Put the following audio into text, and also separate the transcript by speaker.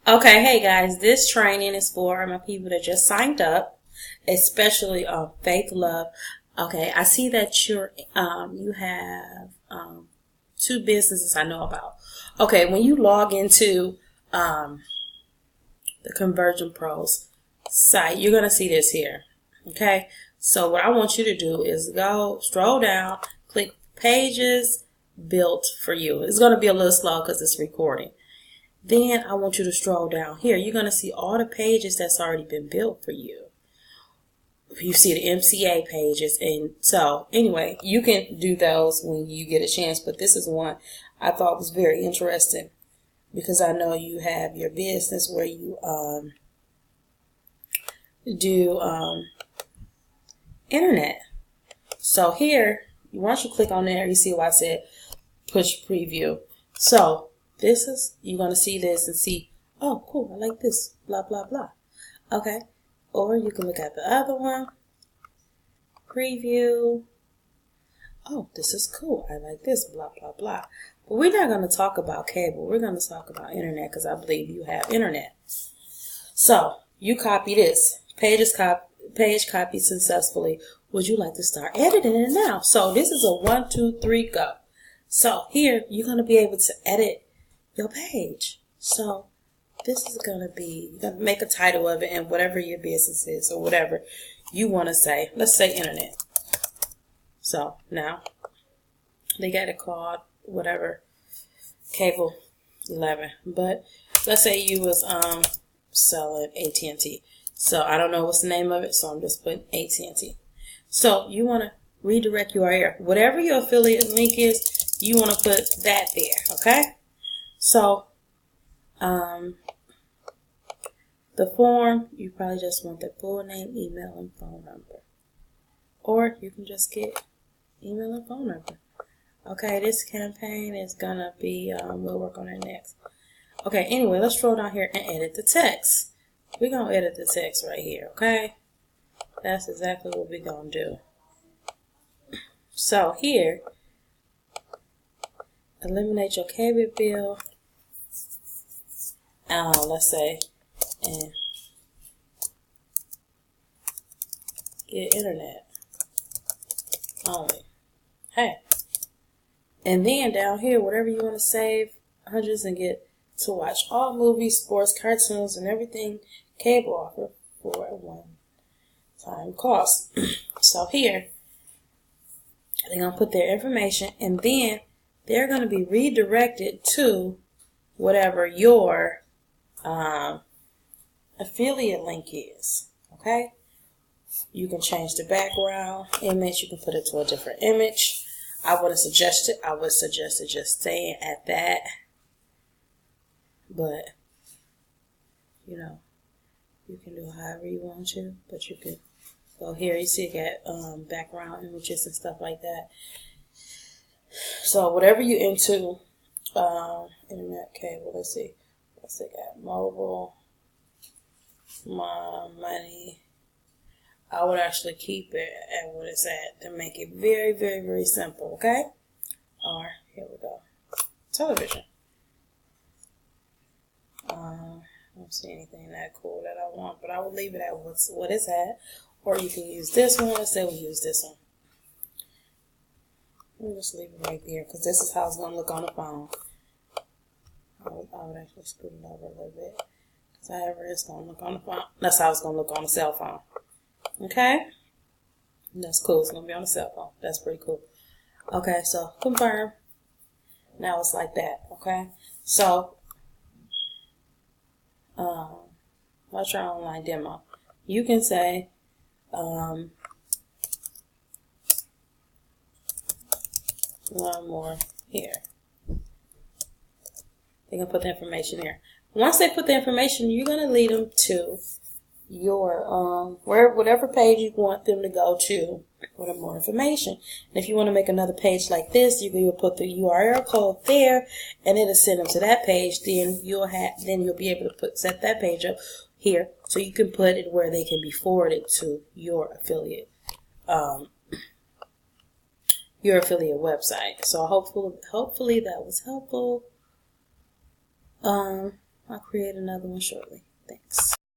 Speaker 1: Okay, hey guys, this training is for my people that just signed up, especially Faith Love. Okay, I see that you have two businesses I know about. Okay, when you log into the Conversion Pros site, you're gonna see this here. Okay, so what I want you to do is go stroll down, click Pages Built for You. It's gonna be a little slow because it's recording. Then I want you to stroll down here. You're going to see all the pages that's already been built for you. You see the MCA pages. And so anyway, you can do those when you get a chance. But this is one I thought was very interesting because I know you have your business where you do internet. So here, once you click on there, you see why I said push preview. So this is, you're going to see this and see, oh, cool, I like this, blah, blah, blah. Okay. Or you can look at the other one, preview. Oh, this is cool. I like this, blah, blah, blah. But we're not going to talk about cable. We're going to talk about internet because I believe you have internet. So you copy this. Page copied successfully. Would you like to start editing it now? So this is a 1, 2, 3, go. So here, you're going to be able to edit your page. So this is going to be, you're going to make a title of it and whatever your business is or whatever you want to say. Let's say internet. So now they got it called whatever, cable 11. But let's say you was selling AT&T. So I don't know what's the name of it, so I'm just putting AT&T. So you want to redirect URL. Whatever your affiliate link is, you want to put that there, okay? So, the form, you probably just want the full name, email, and phone number. Or you can just get email and phone number. Okay, this campaign is going to be, we'll work on it next. Okay, anyway, let's scroll down here and edit the text. We're going to edit the text right here, okay? That's exactly what we're going to do. So here, eliminate your cable bill. Let's say, and get internet only. Hey. And then down here, whatever you want to save, hundreds and get to watch all movies, sports, cartoons, and everything cable offer for a one-time cost. So here, they're going to put their information, and then they're going to be redirected to whatever your affiliate link is. Okay? You can change the background image. You can put it to a different image. I would suggest it just staying at that. But, you know, you can do however you want to. But you can go here. You see it got background images and stuff like that. So whatever you into, internet, cable, let's see. Let's see, got mobile, my money. I would actually keep it at what it's at to make it very, very, very simple, okay? Or, here we go. Television. I don't see anything that cool that I want, but I will leave it at what it's at. Or you can use this one. Let's say we use this one. We'll just leave it right there because this is how it's going to look on the phone. I would actually scoot it over a little bit because however it's going to look on the phone. That's how it's going to look on the cell phone. Okay? That's cool. It's going to be on the cell phone. That's pretty cool. Okay, so confirm. Now it's like that. Okay? So, what's your online demo? You can say, one more here. They can put the information here. Once they put the information, you're going to lead them to your whatever page you want them to go to for more information. And if you want to make another page like this, you can put the URL code there, and it'll send them to that page. Then you'll be able to set that page up here, so you can put it where they can be forwarded to your affiliate website. So hopefully that was helpful. I'll create another one shortly. Thanks.